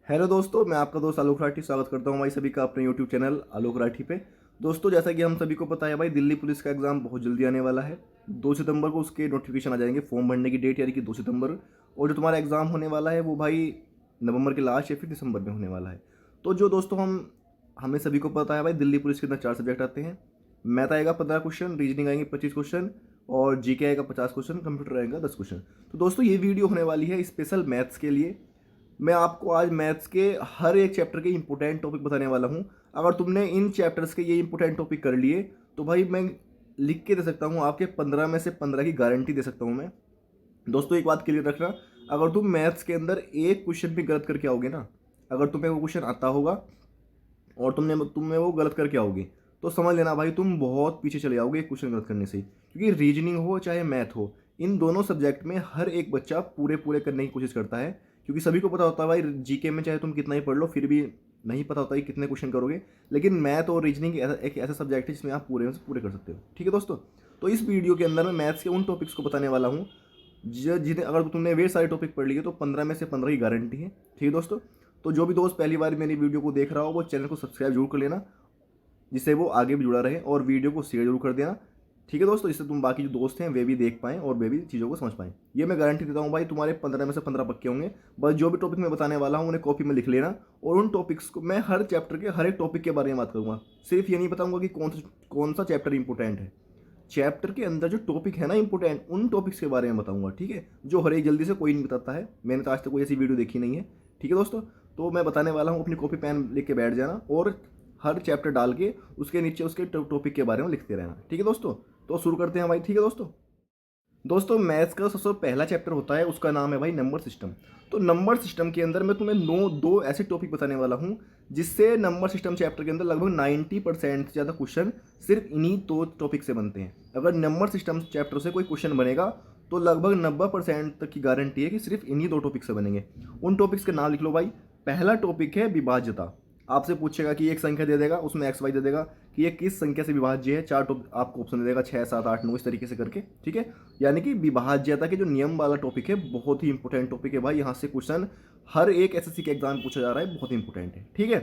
Hello दोस्तों, मैं आपका दोस्त आलोक राठी स्वागत करता हूं भाई सभी का अपने यूट्यूब चैनल आलोक राठी पे। दोस्तों, जैसा कि हम सभी को पता है भाई, दिल्ली पुलिस का एग्ज़ाम बहुत जल्दी आने वाला है। 2 सितंबर को उसके नोटिफिकेशन आ जाएंगे, फॉर्म भरने की डेट यानी कि 2 सितंबर। और जो तुम्हारा एग्ज़ाम होने वाला है वो भाई नवंबर के लास्ट या फिर दिसंबर में होने वाला है। तो जो दोस्तों हमें सभी को पता है भाई, दिल्ली पुलिस के अंदर 4 सब्जेक्ट आते हैं। मैथ आएगा 15 क्वेश्चन, रीजनिंग आएंगे 25 क्वेश्चन, और जीके आएगा 50 क्वेश्चन, कंप्यूटर आएगा 10 क्वेश्चन। तो दोस्तों, ये वीडियो होने वाली है स्पेशल मैथ्स के लिए। मैं आपको आज मैथ्स के हर एक चैप्टर के इंपॉर्टेंट टॉपिक बताने वाला हूँ। अगर तुमने इन चैप्टर्स के ये इंपॉर्टेंट टॉपिक कर लिए तो भाई मैं लिख के दे सकता हूँ, आपके 15 में से 15 की गारंटी दे सकता हूँ मैं। दोस्तों, एक बात क्लियर रखना, अगर तुम मैथ्स के अंदर एक क्वेश्चन भी गलत करके आओगे ना, अगर तुम्हें वो क्वेश्चन आता होगा और तुमने वो गलत करके आओगे, तो समझ लेना भाई तुम बहुत पीछे चले जाओगे एक क्वेश्चन गलत करने से। क्योंकि रीजनिंग हो चाहे मैथ हो, इन दोनों सब्जेक्ट में हर एक बच्चा पूरे पूरे करने की कोशिश करता है। क्योंकि सभी को पता होता है भाई, जीके में चाहे तुम कितना ही पढ़ लो फिर भी नहीं पता होता कि कितने क्वेश्चन करोगे। लेकिन मैथ और रीजनिंग एक ऐसा सब्जेक्ट है जिसमें आप पूरे से पूरे कर सकते हो। ठीक है दोस्तों, तो इस वीडियो के अंदर मैं मैथ्स के उन टॉपिक्स को बताने वाला हूँ जिन्हें अगर तुमने वे सारे टॉपिक पढ़ लिए तो 15 में से 15 की गारंटी है। ठीक है दोस्तों, तो जो भी दोस्त पहली बार मेरी वीडियो को देख रहा हो वो चैनल को सब्सक्राइब जरूर कर लेना, जिससे वो आगे भी जुड़ा रहे, और वीडियो को शेयर जरूर कर देना। ठीक है दोस्तों, जिससे तुम बाकी जो दोस्त हैं वे भी देख पाएँ और वे भी चीज़ों को समझ पाएँ। ये मैं गारंटी देता हूँ भाई, तुम्हारे 15 में से 15 पक्के होंगे। बस जो भी टॉपिक मैं बताने वाला हूँ उन्हें कॉपी में लिख लेना, और उन टॉपिक्स को मैं हर चैप्टर के हर एक टॉपिक के बारे में बात करूँगा। सिर्फ ये नहीं बताऊँगा कि कौन सा चैप्टर इंपॉर्टेंट है। चैप्टर के अंदर जो टॉपिक है ना इंपॉर्टेंट, उन टॉपिक्स के बारे में बताऊंगा। ठीक है, जो हर एक जल्दी से कोई नहीं बताता है, मैंने तो आज तक कोई ऐसी वीडियो देखी नहीं है। ठीक है दोस्तों, तो मैं बताने वाला हूँ, अपनी कॉपी पेन लेके बैठ जाना और हर चैप्टर डाल के उसके नीचे उसके टॉपिक के बारे में लिखते रहना। ठीक है दोस्तों, तो शुरू करते हैं भाई। ठीक है दोस्तों, मैथ्स का सबसे पहला चैप्टर होता है, उसका नाम है भाई नंबर सिस्टम। तो नंबर सिस्टम के अंदर मैं तुम्हें दो ऐसे टॉपिक बताने वाला हूँ जिससे नंबर सिस्टम चैप्टर के अंदर लगभग 90% से ज़्यादा क्वेश्चन सिर्फ इन्हीं दो टॉपिक से बनते हैं। अगर नंबर सिस्टम चैप्टर से कोई क्वेश्चन बनेगा तो लगभग 90% तक की गारंटी है कि सिर्फ इन्हीं दो टॉपिक से बनेंगे। उन टॉपिक्स के नाम लिख लो भाई। पहला टॉपिक है विभाज्यता। आपसे पूछेगा कि एक संख्या दे देगा, उसमें एक्स वाई दे देगा कि ये किस संख्या से विभाज्य है। चार टॉपिक आपको ऑप्शन दे देगा, 6 7 8 9 इस तरीके से करके। ठीक है, यानी कि विभाज्यता के जो नियम वाला टॉपिक है बहुत ही इंपॉर्टेंट टॉपिक है भाई। यहाँ से क्वेश्चन हर एक एसएससी के एग्जाम में पूछा जा रहा है, बहुत इंपॉर्टेंट है। ठीक है,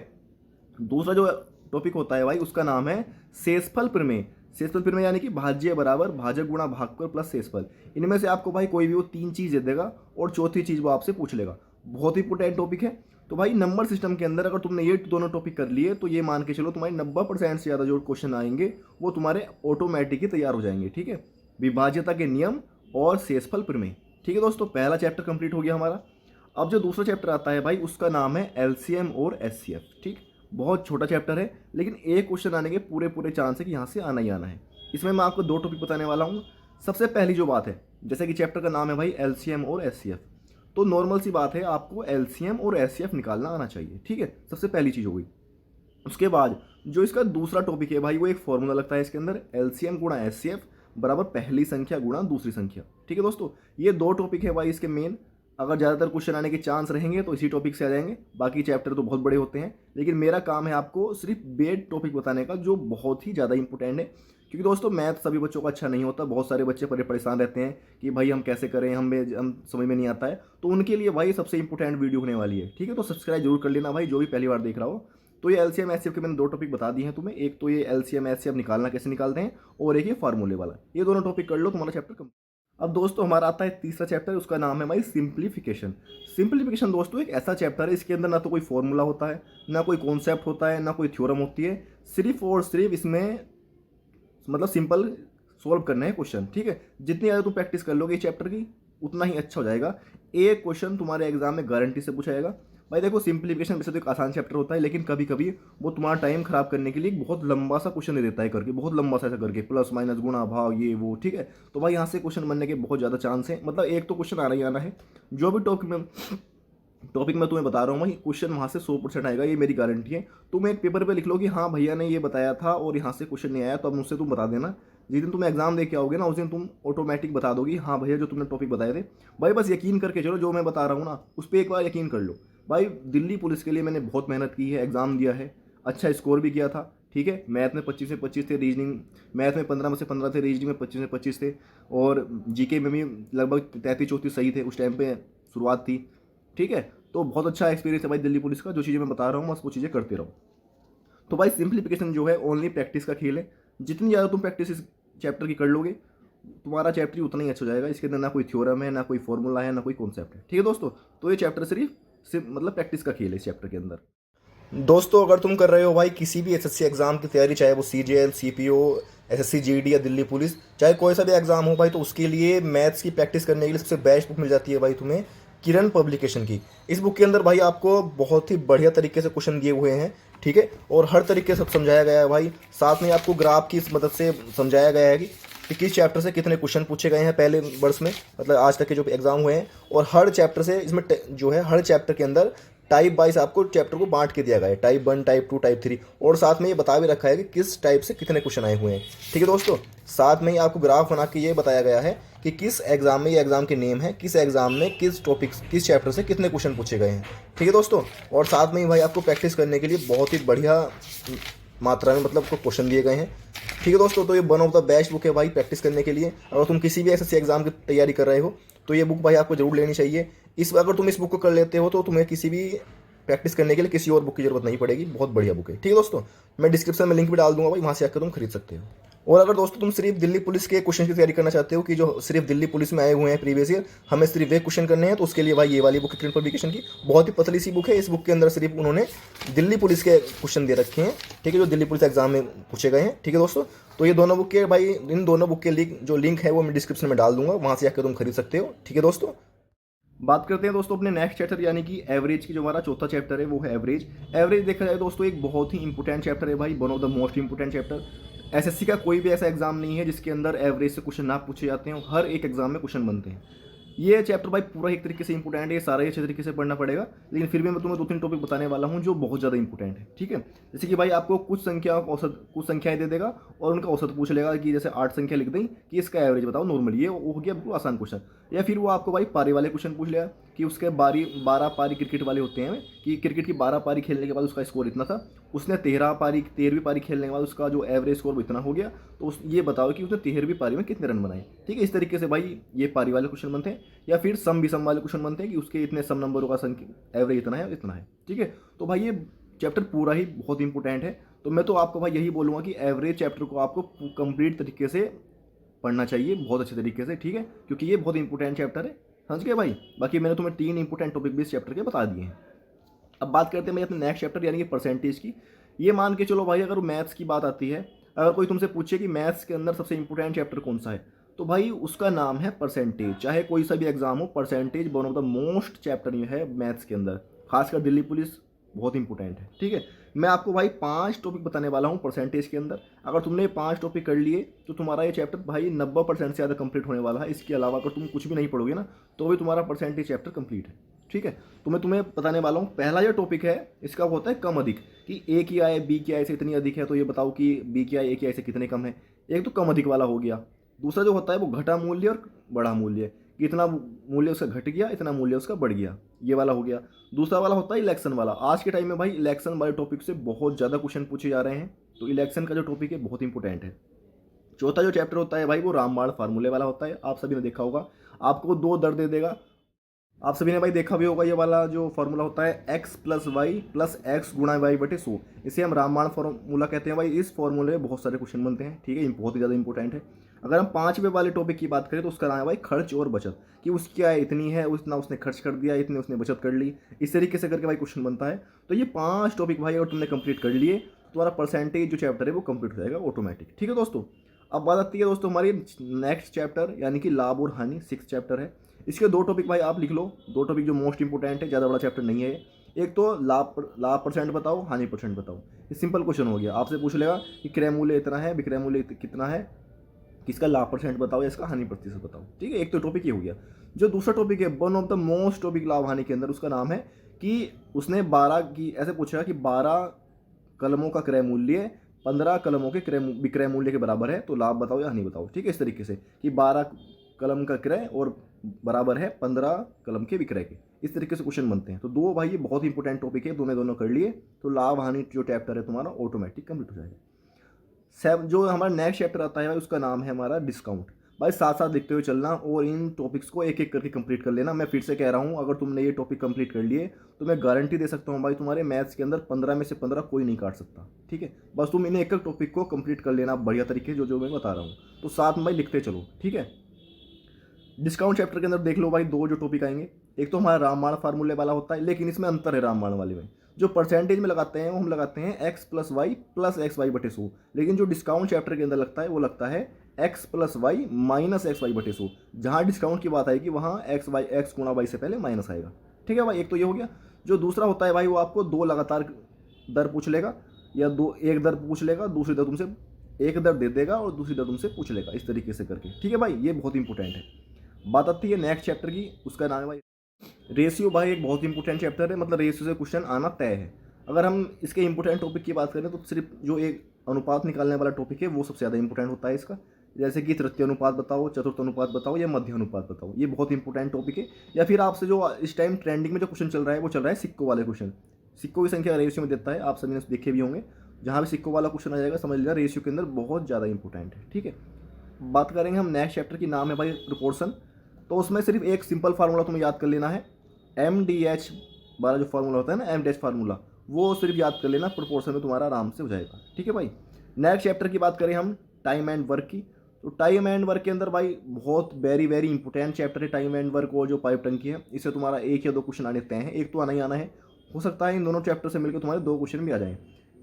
दूसरा जो टॉपिक होता है भाई उसका नाम है शेषफल प्रमेय। शेषफल प्रमेय यानी कि भाज्य बराबर भाजक गुणा भागफल प्लस शेषफल। इनमें से आपको भाई कोई भी वो 3 चीज़ दे देगा और चौथी चीज़ वो आपसे पूछ लेगा। बहुत इंपॉर्टेंट टॉपिक है। तो भाई नंबर सिस्टम के अंदर अगर तुमने ये दोनों टॉपिक कर लिए तो ये मान के चलो तुम्हारे 90% से ज़्यादा जो क्वेश्चन आएंगे वो तुम्हारे ऑटोमेटिक ही तैयार हो जाएंगे। ठीक है, विभाज्यता के नियम और शेषफल प्रमेय। ठीक है दोस्तों, पहला चैप्टर कंप्लीट हो गया हमारा। अब जो दूसरा चैप्टर आता है भाई उसका नाम है एलसीएम और एचसीएफ। ठीक, बहुत छोटा चैप्टर है लेकिन एक क्वेश्चन आने के पूरे पूरे चांस है कि यहाँ से आना ही आना है। इसमें मैं आपको 2 टॉपिक बताने वाला हूँ। सबसे पहली जो बात है, जैसे कि चैप्टर का नाम है भाई एलसीएम और एचसीएफ, तो नॉर्मल सी बात है आपको एलसीएम और एचसीएफ निकालना आना चाहिए। ठीक है, सबसे पहली चीज़ हो गई। उसके बाद जो इसका दूसरा टॉपिक है भाई, वो एक फॉर्मूला लगता है इसके अंदर, एलसीएम गुणा एचसीएफ बराबर पहली संख्या गुणा दूसरी संख्या। ठीक है दोस्तों, ये 2 टॉपिक है भाई इसके मेन। अगर ज़्यादातर क्वेश्चन आने के चांस रहेंगे तो इसी टॉपिक से आ जाएंगे, बाकी चैप्टर तो बहुत बड़े होते हैं। लेकिन मेरा काम है आपको सिर्फ बेड टॉपिक बताने का जो बहुत ही ज़्यादा इंपॉर्टेंट है। क्योंकि दोस्तों मैथ सभी बच्चों का अच्छा नहीं होता, बहुत सारे बच्चे परेशान रहते हैं कि भाई हम कैसे करें, हम समझ में नहीं आता है। तो उनके लिए भाई सबसे इंपॉर्टेंट वीडियो होने वाली है। ठीक है, तो सब्सक्राइब जरूर कर लेना भाई, जो भी पहली बार देख रहा हो। तो ये एलसीएम एचसीएफ के मैंने 2 टॉपिक बता दिए हैं तुम्हें। एक तो ये एलसीएम एचसीएफ निकालना कैसे निकालते हैं, और एक ये फार्मूले वाला। ये दोनों टॉपिक कर लो, तुम्हारा चैप्टर कम। अब दोस्तों हमारा आता है तीसरा चैप्टर, उसका नाम है भाई सिंप्लीफिकेशन। सिंप्लीफिकेशन दोस्तों एक ऐसा चैप्टर है, इसके अंदर ना तो कोई फॉर्मूला होता है, ना कोई कॉन्सेप्ट होता है, ना कोई थ्योरम होती है। सिर्फ और सिर्फ इसमें मतलब सिंपल सॉल्व करना है क्वेश्चन। ठीक है, जितनी ज़्यादा तुम प्रैक्टिस कर लोगे चैप्टर की उतना ही अच्छा हो जाएगा। एक क्वेश्चन तुम्हारे एग्जाम में गारंटी से पूछा जाएगा। भाई देखो, सिंप्लीफिकेशन वैसे तो एक आसान चैप्टर होता है, लेकिन कभी कभी वो तुम्हारा टाइम खराब करने के लिए बहुत लंबा सा क्वेश्चन दे देता है करके, बहुत लंबा सा ऐसा करके, प्लस माइनस गुणा भाग ये वो। ठीक है, तो भाई यहाँ से क्वेश्चन बनने के बहुत ज़्यादा चांस है। मतलब एक तो क्वेश्चन आना ही आना है। जो भी टॉपिक मैं तुम्हें बता रहा हूँ भाई, क्वेश्चन वहाँ से 100% आएगा, ये मेरी गारंटी है। तुम एक पेपर पे लिख लो कि हाँ भैया ने ये बताया था और यहाँ से क्वेश्चन नहीं आया, तो अब मुझसे तुम बता देना। जिस दिन तुम एग्जाम दे के आओगे ना, उस दिन तुम ऑटोमेटिक बता दोगी हाँ भैया जो तुमने टॉपिक बताए थे। भाई बस यकीन करके चलो, जो मैं बता रहा हूँ ना उस पर एक बार यकीन कर लो। भाई दिल्ली पुलिस के लिए मैंने बहुत मेहनत की है, एग्ज़ाम दिया है, अच्छा स्कोर भी किया था। ठीक है, मैथ में 25 में 25 थे, रीजनिंग मैथ में 15 में से 15 थे, रीजनिंग में 25 में 25 थे, और जीके में भी लगभग 33 34 सही थे उस टाइम पे, शुरुआत थी। ठीक है, तो बहुत अच्छा एक्सपीरियंस है भाई दिल्ली पुलिस का। जो चीज़ें मैं बता रहा हूँ बस वो चीज़ें करते रहो। तो भाई सिंप्लीफिकेशन जो है ओनली प्रैक्टिस का खेल है। जितनी ज़्यादा तुम प्रैक्टिस इस चैप्टर की कर लोगे तुम्हारा चैप्टर ही उतना ही अच्छा हो जाएगा। इसके अंदर ना कोई थ्योरम है, ना कोई फॉर्मूला है, ना कोई कॉन्सेप्ट है। ठीक है दोस्तों, तो ये चैप्टर सिर्फ मतलब प्रैक्टिस का खेल है इस चैप्टर के अंदर। दोस्तों अगर तुम कर रहे हो भाई किसी भी एसएससी एग्जाम की तैयारी, चाहे वो सीजीएल, सीपीओ, एसएससी जीडी या दिल्ली पुलिस, चाहे कोई सा भी एग्जाम हो भाई, तो उसके लिए मैथ्स की प्रैक्टिस करने के लिए सबसे बेस्ट बुक मिल जाती है भाई तुम्हें किरण पब्लिकेशन की। इस बुक के अंदर भाई आपको बहुत ही बढ़िया तरीके से क्वेश्चन दिए हुए हैं, ठीक है, और हर तरीके से समझाया गया है भाई। साथ में आपको ग्राफ की इस मदद से समझाया गया है कि किस चैप्टर से कितने क्वेश्चन पूछे गए हैं पहले वर्ष में, मतलब आज तक के जो एग्जाम हुए हैं। और हर चैप्टर से इसमें जो है हर चैप्टर के अंदर टाइप वाइज आपको चैप्टर को बांट के दिया गया है, टाइप 1, टाइप 2, टाइप 3, और साथ में ये बता भी रखा है कि किस टाइप से कितने क्वेश्चन आए हुए हैं। ठीक है दोस्तों, साथ में ही आपको ग्राफ बना के ये बताया गया है कि किस एग्जाम में, ये एग्जाम के नेम है, किस एग्जाम में किस टॉपिक्स किस चैप्टर से कितने क्वेश्चन पूछे गए हैं। ठीक है दोस्तों, और साथ में ही भाई आपको प्रैक्टिस करने के लिए बहुत ही बढ़िया मात्रा में मतलब क्वेश्चन दिए गए हैं। ठीक है दोस्तों, तो ये one of the best book है भाई प्रैक्टिस करने के लिए। अगर तुम किसी भी एसएससी एग्जाम की तैयारी कर रहे हो तो ये बुक भाई आपको जरूर लेनी चाहिए। अगर तुम इस बुक को कर लेते हो तो तुम्हें किसी भी प्रैक्टिस करने के लिए किसी और बुक की जरूरत नहीं पड़ेगी। बहुत बढ़िया बुक है। ठीक है दोस्तों, मैं डिस्क्रिप्शन में लिंक भी डाल दूंगा भाई, वहाँ से आकर तुम खरीद सकते हो। और अगर दोस्तों तुम सिर्फ दिल्ली पुलिस के क्वेश्चन की तैयारी करना चाहते हो कि जो सिर्फ दिल्ली पुलिस में आए हुए हैं प्रीवियस ईयर, हमें सिर्फ वे क्वेश्चन करने हैं, तो उसके लिए भाई ये वाली बुक है किरण पब्लिकेशन की। बहुत ही पतली सी बुक है। इस बुक के अंदर सिर्फ उन्होंने दिल्ली पुलिस के क्वेश्चन दे रखे हैं, ठीक है, जो दिल्ली पुलिस एग्जाम में पूछे गए हैं। ठीक है दोस्तों, तो ये दोनों बुक के भाई, इन दोनों बुक के लिंक है वो मैं डिस्क्रिप्शन में डाल दूंगा, वहाँ से आकर तुम खरीद सकते हो। ठीक है दोस्तों, बात करते हैं दोस्तों अपने नेक्स्ट चैप्टर यानी कि एवरेज की। जो हमारा चौथा चैप्टर है वो है एवरेज। एवरेज देखा जाए दोस्तों एक बहुत ही इंपॉर्टेंट चैप्टर है भाई, one of the most important chapter. SSC का कोई भी ऐसा एग्जाम नहीं है जिसके अंदर एवरेज से क्वेश्चन ना पूछे जाते हैं, हर एक एग्जाम में क्वेश्चन बनते हैं। ये चैप्टर भाई पूरा एक तरीके से इंपॉर्टेंट है, ये सारा अच्छे तरीके से पढ़ना पड़ेगा, लेकिन फिर भी मैं तुम्हें 2-3 टॉपिक बताने वाला हूँ जो बहुत ज़्यादा इंपॉर्टेंट है। ठीक है, जैसे कि भाई आपको कुछ संख्याएं दे देगा और उनका औसत पूछ लेगा कि जैसे 8 संख्या लिख दें कि इसका एवरेज बताओ नॉर्मल, ये हो गया बिल्कुल आसान क्वेश्चन। या फिर वो आपको भाई पारी वाले क्वेश्चन पूछ लेगा कि उसके 12 पारी क्रिकेट वाले होते हैं कि क्रिकेट की 12 पारी खेलने के बाद उसका स्कोर इतना था, उसने 13वीं पारी खेलने के बाद उसका जो एवरेज स्कोर वो इतना हो गया, तो ये बताओ कि उसने 13वीं पारी में कितने रन बनाए। ठीक है, इस तरीके से भाई ये पारी वाले क्वेश्चन बनते हैं। या फिर सम विषम वाले क्वेश्चन बनते हैं कि उसके इतने सम नंबरों का संख्या एवरेज इतना है इतना है। ठीक है, तो भाई ये चैप्टर पूरा ही बहुत इंपॉर्टेंट है। तो मैं तो आपको भाई यही बोलूँगा कि एवरेज चैप्टर को आपको कंप्लीट तरीके से पढ़ना चाहिए, बहुत अच्छे तरीके से। ठीक है, क्योंकि ये बहुत इंपॉर्टेंट चैप्टर है, समझ गए भाई। बाकी मैंने तुम्हें 3 इंपॉर्टेंट टॉपिक भी इस चैप्टर के बता दिए हैं। अब बात करते हैं भाई अपने नेक्स्ट चैप्टर यानी कि परसेंटेज की। ये मान के चलो भाई, अगर मैथ्स की बात आती है, अगर कोई तुमसे पूछे कि मैथ्स के अंदर सबसे इंपॉर्टेंट चैप्टर कौन सा है, तो भाई उसका नाम है परसेंटेज। चाहे कोई सा भी एग्जाम हो, percentage one of the most chapter ये है मैथ्स के अंदर, खासकर दिल्ली पुलिस बहुत इंपॉर्टेंट है। ठीक है, मैं आपको भाई 5 टॉपिक बताने वाला हूँ परसेंटेज के अंदर। अगर तुमने 5 टॉपिक कर लिए तो तुम्हारा ये चैप्टर भाई 90% से ज़्यादा कंप्लीट होने वाला है। इसके अलावा अगर तुम कुछ भी नहीं पढ़ोगे ना तो भी तुम्हारा परसेंटेज चैप्टर कंप्लीट है। ठीक है, तो मैं तुम्हें बताने वाला हूँ। पहला जो टॉपिक है इसका होता है कम अधिक, कि ए की आय बी की आय से इतनी अधिक है, तो ये बताओ कि बी की आय ए की आय से कितने कम है। एक तो कम अधिक वाला हो गया। दूसरा जो होता है वो घटा मूल्य और बढ़ा मूल्य, कि इतना मूल्य उसका घट गया, इतना मूल्य उसका बढ़ गया, ये वाला हो गया। दूसरा वाला होता है इलेक्शन वाला। आज के टाइम में भाई इलेक्शन वाले टॉपिक से बहुत ज़्यादा क्वेश्चन पूछे जा रहे हैं, तो इलेक्शन का जो टॉपिक है बहुत इंपॉर्टेंट है। चौथा जो चैप्टर होता है भाई वो रामबाण फार्मूले वाला होता है। आप सभी ने देखा होगा, आपको 2 दर दे देगा। आप सभी ने भाई देखा भी होगा, ये वाला जो फार्मूला होता है x + y + x × y/100, इसे हम रामबाण फार्मूला कहते हैं भाई। इस फार्मूले में बहुत सारे क्वेश्चन बनते हैं। ठीक है, ये बहुत ही ज़्यादा इंपॉर्टेंट है। अगर हम 5वें वाले टॉपिक की बात करें तो उसका नाम है भाई खर्च और बचत, कि उसकी आय इतनी है, उतना उसने खर्च कर दिया, इतनी उसने बचत कर ली। इस तरीके से करके भाई क्वेश्चन बनता है। तो ये 5 टॉपिक भाई अगर तुमने कंप्लीट कर लिए तो तुम्हारा परसेंटेज जो चैप्टर है वो कंप्लीट हो जाएगा ऑटोमेटिक। ठीक है दोस्तों, अब बात आती है दोस्तों हमारी नेक्स्ट चैप्टर यानी कि लाभ और हानि, 6th चैप्टर है। इसके 2 टॉपिक भाई आप लिख लो, 2 टॉपिक जो मोस्ट इंपॉर्टेंट है, ज़्यादा बड़ा चैप्टर नहीं है। एक तो लाभ परसेंट बताओ, हानि परसेंट बताओ। ये सिंपल क्वेश्चन हो गया। आपसे पूछ लेगा कि क्रय मूल्य इतना है, विक्रय मूल्य कितना है, किसका लाभ परसेंट बताओ या इसका हानि प्रतिशत बताओ। ठीक है, एक तो टॉपिक ये हो गया। जो दूसरा टॉपिक है one of the most topic लाभ हानि के अंदर, उसका नाम है कि उसने 12 की ऐसे पूछेगा कि 12 कलमों का क्रय मूल्य 15 कलमों के विक्रय मूल्य के बराबर है, तो लाभ बताओ या हानि बताओ। ठीक है, इस तरीके से कि 12 कलम का क्रय और बराबर है 15 कलम के विक्रय के। इस तरीके से क्वेश्चन बनते हैं। तो 2 भाई ये बहुत इंपॉर्टेंट टॉपिक है, दोनों कर लिए तो लाभ हानि जो चैप्टर है तुम्हारा ऑटोमेटिक कंप्लीट हो जाएगा। जो हमारा नेक्स्ट चैप्टर आता है भाई उसका नाम है हमारा डिस्काउंट। भाई साथ साथ लिखते हुए चलना और इन टॉपिक्स को एक एक करके कंप्लीट कर लेना। मैं फिर से कह रहा हूँ, अगर तुमने ये टॉपिक कंप्लीट कर लिए तो मैं गारंटी दे सकता हूँ भाई तुम्हारे मैथ्स के अंदर 15 में से 15 कोई नहीं काट सकता। ठीक है, बस तुम इन्हें एक एक टॉपिक को कंप्लीट कर लेना बढ़िया तरीके जो जो मैं बता रहा हूँ, तो साथ में भाई लिखते चलो। ठीक है, डिस्काउंट चैप्टर के अंदर देख लो भाई, दो जो टॉपिक आएंगे, एक तो हमारा रामबाण फार्मूले वाला होता है, लेकिन इसमें अंतर है रामबाण वाले में। जो परसेंटेज में लगाते हैं वो हम लगाते हैं X plus Y plus X Y बटे 100, लेकिन जो डिस्काउंट चैप्टर के अंदर लगता है वो लगता है X plus Y minus X Y बटे 100। जहाँ डिस्काउंट की बात आएगी वहाँ एक्स गुणा वाई से पहले माइनस आएगा। ठीक है भाई, एक तो ये हो गया। जो दूसरा होता है भाई वो आपको दो लगातार दर पूछ लेगा, या दो एक दर पूछ लेगा, दूसरी दर तुमसे एक दर दे देगा और दूसरी दर तुमसे पूछ लेगा, इस तरीके से करके। ठीक है भाई, ये बहुत इंपॉर्टेंट है। बात आती है नेक्स्ट चैप्टर की, उसका नाम है भाई रेशियो। भाई एक बहुत इंपॉर्टेंट चैप्टर है, मतलब रेशियो से क्वेश्चन आना तय है। अगर हम इसके इंपॉर्टेंट टॉपिक की बात करें तो सिर्फ जो एक अनुपात निकालने वाला टॉपिक है वो सबसे ज़्यादा इंपॉर्टेंट होता है इसका। जैसे कि तृतीय अनुपात बताओ, चतुर्थ अनुपात बताओ या मध्य अनुपात बताओ, ये बहुत इंपॉर्टेंट टॉपिक है। या फिर आपसे जो इस टाइम ट्रेंडिंग में जो क्वेश्चन चल रहा है वो चल रहा है सिक्कों वाले क्वेश्चन। सिक्कों की संख्या रेशियो में देता है, आप सभी ने देखे भी होंगे। जहाँ भी सिक्कों वाला क्वेश्चन आ जाएगा समझ लेना रेशियो के अंदर बहुत ज़्यादा इंपॉर्टेंट है। ठीक है, बात करेंगे हम नेक्स्ट चैप्टर की, नाम है भाई प्रोपोर्शन। तो उसमें सिर्फ एक सिंपल फार्मूला तुम्हें याद कर लेना है, एम डी एच वाला जो फार्मूला होता है ना, एम डी एच फार्मूला, वो सिर्फ याद कर लेना, प्रोपोर्शन में तुम्हारा आराम से हो जाएगा। ठीक है भाई, नेक्स्ट चैप्टर की बात करें हम टाइम एंड वर्क की, तो टाइम एंड वर्क के अंदर भाई बहुत वेरी वेरी इंपॉर्टेंट चैप्टर है टाइम एंड वर्क। और जो पाइप टंकी है इससे तुम्हारा एक या दो क्वेश्चन आने तय हैं, एक तो आना ही आना है। हो सकता है इन दोनों चैप्टर से मिलकर तुम्हारे दो क्वेश्चन भी आ जाएं।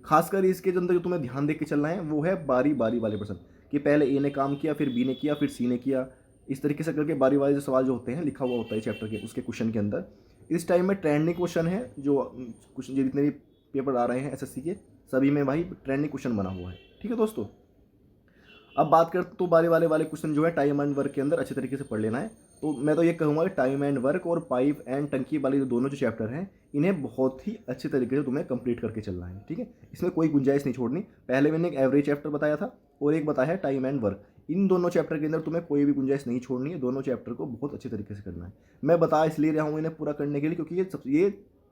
खासकर इसके अंदर जो तुम्हें ध्यान दे के चलना है वो है बारी बारी वाले प्रश्न, कि पहले ए ने काम किया, फिर बी ने किया, फिर सी ने किया, इस तरीके से करके बारी बारी जो सवाल जो होते हैं लिखा हुआ होता है चैप्टर के उसके क्वेश्चन के अंदर। इस टाइम में ट्रेंडिंग क्वेश्चन है, जो कुछ जितने भी पेपर आ रहे हैं एसएससी के सभी में भाई ट्रेंडिंग क्वेश्चन बना हुआ है। ठीक है दोस्तों, अब बात करते तो बारी वाले क्वेश्चन जो है टाइम एंड वर्क के अंदर अच्छे तरीके से पढ़ लेना है। तो मैं तो ये कहूँगा कि टाइम एंड वर्क और पाइप एंड टंकी वाले जो दोनों जो चैप्टर हैं इन्हें बहुत ही अच्छे तरीके से तुम्हें कंप्लीट करके चलना है। ठीक है, इसमें कोई गुंजाइश नहीं छोड़नी। पहले मैंने एक एवरेज चैप्टर बताया था और एक बताया है टाइम एंड वर्क। इन दोनों चैप्टर के अंदर तुम्हें कोई भी गुंजाइश नहीं छोड़नी है, दोनों चैप्टर को बहुत अच्छे तरीके से करना है। मैं बता इसलिए रहा हूँ इन्हें पूरा करने के लिए क्योंकि ये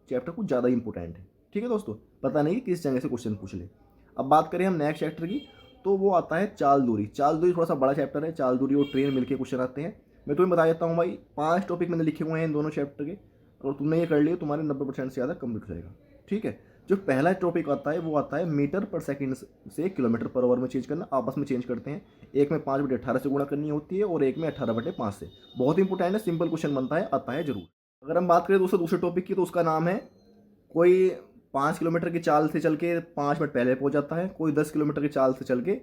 चैप्टर कुछ ज़्यादा इंपॉर्टेंट है। ठीक है दोस्तों, पता नहीं किस जगह से क्वेश्चन पूछ ले। अब बात करें हम नेक्स्ट चैप्टर की, तो वो आता है चाल दूरी। चाल दूरी थोड़ा सा बड़ा चैप्टर है, चाल दूरी और ट्रेन मिलके क्वेश्चन आते हैं। मैं तुम्हें बता देता हूँ भाई, 5 टॉपिक मैंने लिखे हुए हैं इन दोनों चैप्टर के, और तुमने ये कर लिए तुम्हारे 90% से ज़्यादा कंप्लीट हो जाएगा। ठीक है, जो पहला टॉपिक आता है वो आता है मीटर पर सेकंड से किलोमीटर पर आवर में चेंज करना। आपस में चेंज करते हैं, एक में 5/18 से गुणा करनी होती है और एक में 18/5 से। बहुत इंपॉर्टेंट है, सिंपल क्वेश्चन बनता है, आता है जरूर। अगर हम बात करें दोस्तों दूसरे टॉपिक की, तो उसका नाम है कोई 5 किलोमीटर की चाल से चल के 5 मिनट पहले पहुंच जाता है, कोई 10 किलोमीटर की चाल से चल के,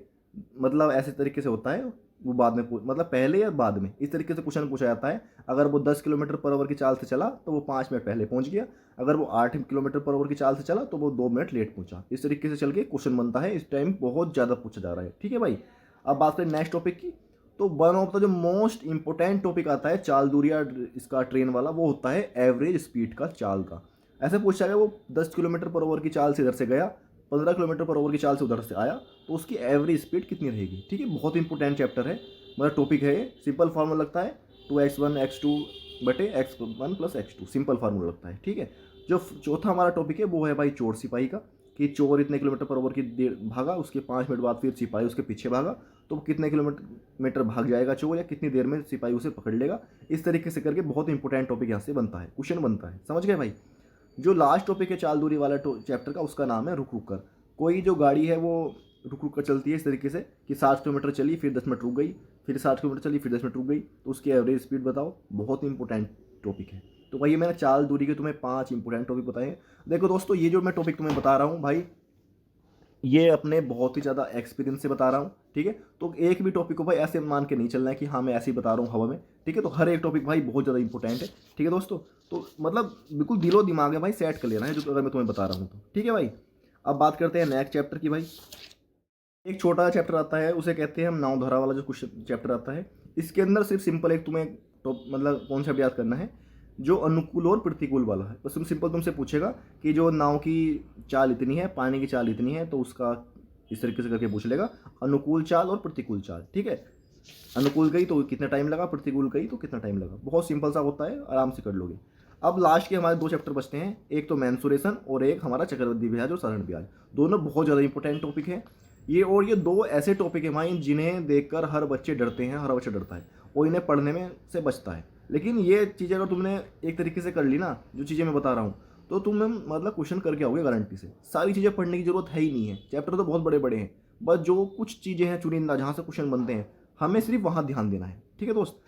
मतलब ऐसे तरीके से होता है वो बाद में, मतलब पहले या बाद में, इस तरीके से क्वेश्चन पूछा जाता है। अगर वो 10 किलोमीटर पर आवर की चाल से चला तो वो 5 मिनट पहले पहुंच गया, अगर वो 8 किलोमीटर पर आवर की चाल से चला तो वो 2 मिनट लेट पहुंचा। इस तरीके से चल के क्वेश्चन बनता है, इस टाइम बहुत ज़्यादा पूछा जा रहा है। ठीक है भाई, अब बात करें नेक्स्ट टॉपिक की, तो वन ऑफ द जो मोस्ट इंपॉर्टेंट टॉपिक आता है चाल दूरिया इसका ट्रेन वाला, वो होता है एवरेज स्पीड का चाल का। ऐसे पूछा गया वो 10 किलोमीटर पर आवर की चाल से इधर से गया, 15 किलोमीटर पर आवर की चाल से उधर से आया, तो उसकी एवरेज स्पीड कितनी रहेगी। ठीक है, बहुत इंपॉर्टेंट चैप्टर है, मतलब टॉपिक है ये। सिंपल फार्मूला लगता है 2x1 x2 बटे x1 plus x2, simple formula लगता है। ठीक है, जो चौथा हमारा टॉपिक है वो है भाई चोर सिपाही का, कि चोर इतने किलोमीटर पर आवर की देर भागा, उसके 5 मिनट बाद फिर सिपाही उसके पीछे भागा, तो कितने किलोमीटर भाग जाएगा चोर, या कितनी देर में सिपाही उसे पकड़ लेगा। इस तरीके से करके बहुत इंपॉर्टेंट टॉपिक यहाँ से बनता है, क्वेश्चन बनता है। समझ गए भाई। जो लास्ट टॉपिक है चाल दूरी वाला चैप्टर का, उसका नाम है रुक रुक कर। कोई जो गाड़ी है वो रुक रुक कर चलती है इस तरीके से कि 60 किलोमीटर चली, फिर 10 मिनट रुक गई, फिर 60 किलोमीटर चली, फिर 10 मिनट रुक गई, तो उसकी एवरेज स्पीड बताओ। बहुत इंपॉर्टेंट टॉपिक है। तो वही मैंने चाल दूरी के तुम्हें 5 इंपॉर्टेंट टॉपिक बताए। देखो दोस्तों, ये जो मैं टॉपिक तुम्हें बता रहा हूँ भाई, ये अपने बहुत ही ज़्यादा एक्सपीरियंस से बता रहा हूँ। ठीक है, तो एक भी टॉपिक को भाई ऐसे मान के नहीं चलना है कि हाँ मैं ऐसे ही बता रहा हूँ हवा में। ठीक है, तो हर एक टॉपिक भाई बहुत ज़्यादा इंपॉर्टेंट है। ठीक है दोस्तों, तो मतलब बिल्कुल दिलो दिमाग है भाई, सेट कर लेना है जो अगर मैं तुम्हें बता रहा हूँ तो। ठीक है भाई, अब बात करते हैं नेक्स्ट चैप्टर की। भाई एक छोटा चैप्टर आता है, उसे कहते हैं हम नावधारा वाला जो क्वेश्चन चैप्टर आता है। इसके अंदर सिर्फ सिंपल एक तुम्हें मतलब कॉन्सेप्ट याद करना है, जो अनुकूल और प्रतिकूल वाला है। बस सिंपल तुमसे पूछेगा कि जो नाव की चाल इतनी है, पानी की चाल इतनी है, तो उसका इस तरीके से करके पूछ लेगा, अनुकूल चाल और प्रतिकूल चाल। ठीक है, अनुकूल गई तो कितना टाइम लगा, प्रतिकूल गई तो कितना टाइम लगा। बहुत सिंपल सा होता है, आराम से कर लोगे। अब लास्ट के हमारे 2 चैप्टर बचते हैं, एक तो मेंसुरेशन और एक हमारा चक्रवृद्धि ब्याज और साधारण ब्याज। दोनों बहुत ज़्यादा इंपॉर्टेंट टॉपिक है। ये दो ऐसे टॉपिक हैं भाई जिन्हें देखकर हर बच्चे डरते हैं, हर बच्चा डरता है और इन्हें पढ़ने में से बचता है। लेकिन ये चीज़ें अगर तुमने एक तरीके से कर ली ना, जो चीज़ें मैं बता रहा हूँ, तो तुम मतलब क्वेश्चन करके आओगे गारंटी से। सारी चीज़ें पढ़ने की जरूरत है ही नहीं है, चैप्टर तो बहुत बड़े बड़े हैं, बस जो कुछ चीज़ें हैं चुनिंदा जहाँ से क्वेश्चन बनते हैं हमें सिर्फ वहाँ ध्यान देना है। ठीक है दोस्त,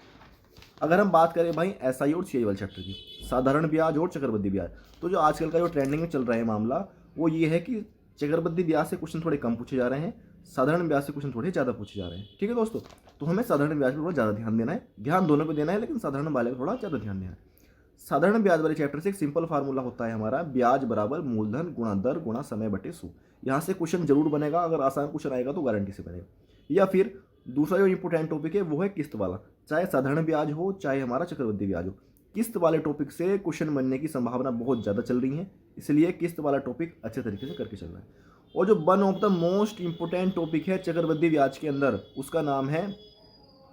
अगर हम बात करें भाई एसआई और सीआई वाले चैप्टर की, साधारण ब्याज और चक्रवृद्धि ब्याज, तो जो आजकल का जो ट्रेंडिंग में चल रहा है मामला वो ये है कि चक्रवृद्धि ब्याज से क्वेश्चन थोड़े कम पूछे जा रहे हैं, साधारण ब्याज से क्वेश्चन थोड़े ज़्यादा पूछे जा रहे हैं। ठीक है दोस्तों, तो हमें साधारण ब्याज पर थोड़ा ज़्यादा ध्यान देना है, ध्यान दोनों पर देना है, लेकिन साधारण वाले पर थोड़ा ज़्यादा ध्यान देना है। साधारण ब्याज वाले चैप्टर से एक सिंपल फार्मूला होता है हमारा, ब्याज बराबर मूलधन गुणा दर गुणा समय बटे सू। यहाँ से क्वेश्चन जरूर बनेगा, अगर आसान क्वेश्चन आएगा तो गारंटी से बनेगा। या फिर दूसरा जो इंपॉर्टेंट टॉपिक है वो है किस्त वाला, चाहे साधारण ब्याज हो चाहे हमारा चक्रवृद्धि ब्याज हो, किस्त वाले टॉपिक से क्वेश्चन बनने की संभावना बहुत ज़्यादा चल रही है, इसलिए किस्त वाला टॉपिक अच्छे तरीके से करके चल रहा है। और जो one of the most important topic है चक्रवृद्धि ब्याज के अंदर, उसका नाम है,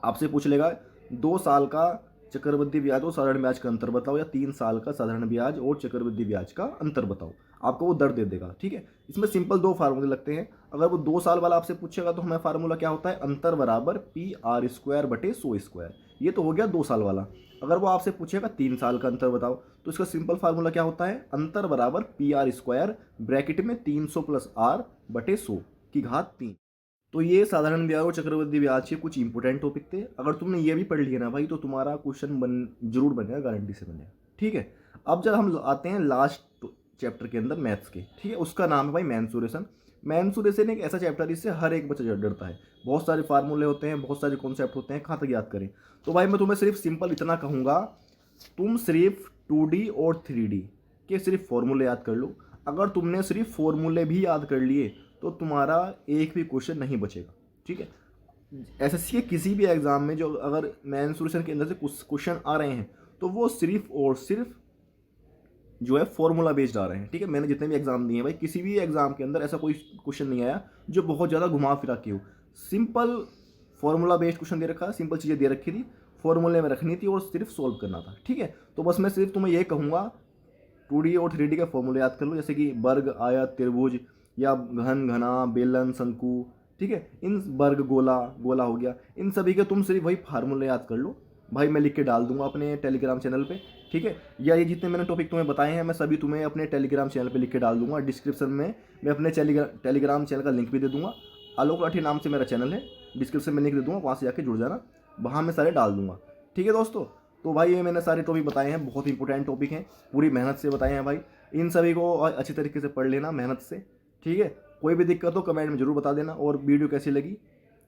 आपसे पूछ लेगा 2 साल का चक्रवृद्धि ब्याज और साधारण ब्याज का अंतर बताओ, या 3 साल का साधारण ब्याज और चक्रवृद्धि ब्याज का अंतर बताओ, आपको वो दर दे देगा। ठीक है, इसमें सिंपल 2 फार्मूले लगते हैं। अगर वो 2 साल वाला आपसे पूछेगा तो हमें फार्मूला क्या होता है, अंतर बराबर PR² बटे 100²। ये तो हो गया 2 साल वाला। अगर वो आपसे पूछेगा 3 साल का अंतर बताओ, तो इसका सिंपल फार्मूला क्या होता है, अंतर बराबर PR² ब्रैकेट में 300 + R बटे 100 की घात 3। तो ये साधारण ब्याज और चक्रवृद्धि ब्याज के कुछ इंपॉर्टेंट टॉपिक थे। अगर तुमने ये भी पढ़ लिया ना भाई, तो तुम्हारा क्वेश्चन जरूर बनेगा, गारंटी से बनेगा। ठीक है, अब जब हम आते हैं लास्ट चैप्टर के अंदर मैथ्स के, ठीक है, उसका नाम है भाई मेंसुरेशन। मेंसुरेशन एक ऐसा चैप्टर जिससे हर एक बच्चा डरता है, बहुत सारे फार्मूले होते हैं, बहुत सारे कॉन्सेप्ट होते हैं, कहाँ तक याद करें। तो भाई मैं तुम्हें सिर्फ सिंपल इतना कहूँगा, तुम सिर्फ 2D और 3D के सिर्फ फॉर्मूले याद कर लो। अगर तुमने सिर्फ फॉर्मूले भी याद कर लिए तो तुम्हारा एक भी क्वेश्चन नहीं बचेगा। ठीक है, एसएससी के किसी भी एग्जाम में जो अगर मेंसुरेशन के अंदर से कुछ क्वेश्चन आ रहे हैं तो वो सिर्फ और सिर्फ जो है फॉर्मूला बेस्ड आ रहे हैं। ठीक है, मैंने जितने भी एग्जाम दिए हैं भाई, किसी भी एग्जाम के अंदर ऐसा कोई क्वेश्चन नहीं आया जो बहुत ज़्यादा घुमा फिरा के हो। सिंपल फॉर्मूला बेस्ड क्वेश्चन दे रखा है, सिंपल चीज़ें दे रखी थी, फॉर्मूले में रखनी थी और सिर्फ सोल्व करना था। ठीक है, तो बस मैं सिर्फ तुम्हें ये कहूँगा 2D और 3D के फॉर्मूले याद कर लो, जैसे कि वर्ग, आयत, त्रिभुज, या घन, घना, बेलन, शंकु। ठीक है, इन वर्ग, गोला, गोला हो गया, इन सभी के तुम सिर्फ वही फार्मूले याद कर लो भाई। मैं लिख के डाल दूंगा अपने टेलीग्राम चैनल पे। ठीक है, या ये जितने मैंने टॉपिक तुम्हें बताए हैं मैं सभी तुम्हें अपने टेलीग्राम चैनल पे लिख के डाल दूंगा। डिस्क्रिप्शन में मैं अपने टेलीग्राम चैनल का लिंक भी दे दूंगा, आलोक राठी नाम से मेरा चैनल है, डिस्क्रिप्शन में लिंक दे दूंगा, वहाँ से जाके जुड़ जाना, वहाँ मैं सारे डाल दूंगा। ठीक है दोस्तों, तो भाई ये मैंने सारे टॉपिक बताए हैं, बहुत इंपॉर्टेंट टॉपिक हैं, पूरी मेहनत से बताए हैं भाई। इन सभी को अच्छी तरीके से पढ़ लेना मेहनत से। ठीक है, कोई भी दिक्कत हो कमेंट में जरूर बता देना, और वीडियो कैसी लगी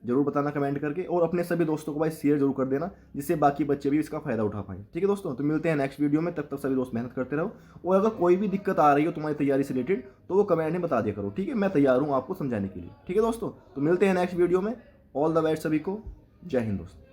जरूर बताना कमेंट करके, और अपने सभी दोस्तों को भाई शेयर जरूर कर देना, जिससे बाकी बच्चे भी इसका फायदा उठा पाएँ। ठीक है दोस्तों, तो मिलते हैं नेक्स्ट वीडियो में, तब तक सभी दोस्त मेहनत करते रहो, और अगर कोई भी दिक्कत आ रही हो तुम्हारी तैयारी से रिलेटेड तो वो कमेंट में बता दिया करो। ठीक है, मैं तैयार हूँ आपको समझाने के लिए। ठीक है दोस्तों, तो मिलते हैं नेक्स्ट वीडियो में। ऑल द बेस्ट सभी को, जय हिंद दोस्तों।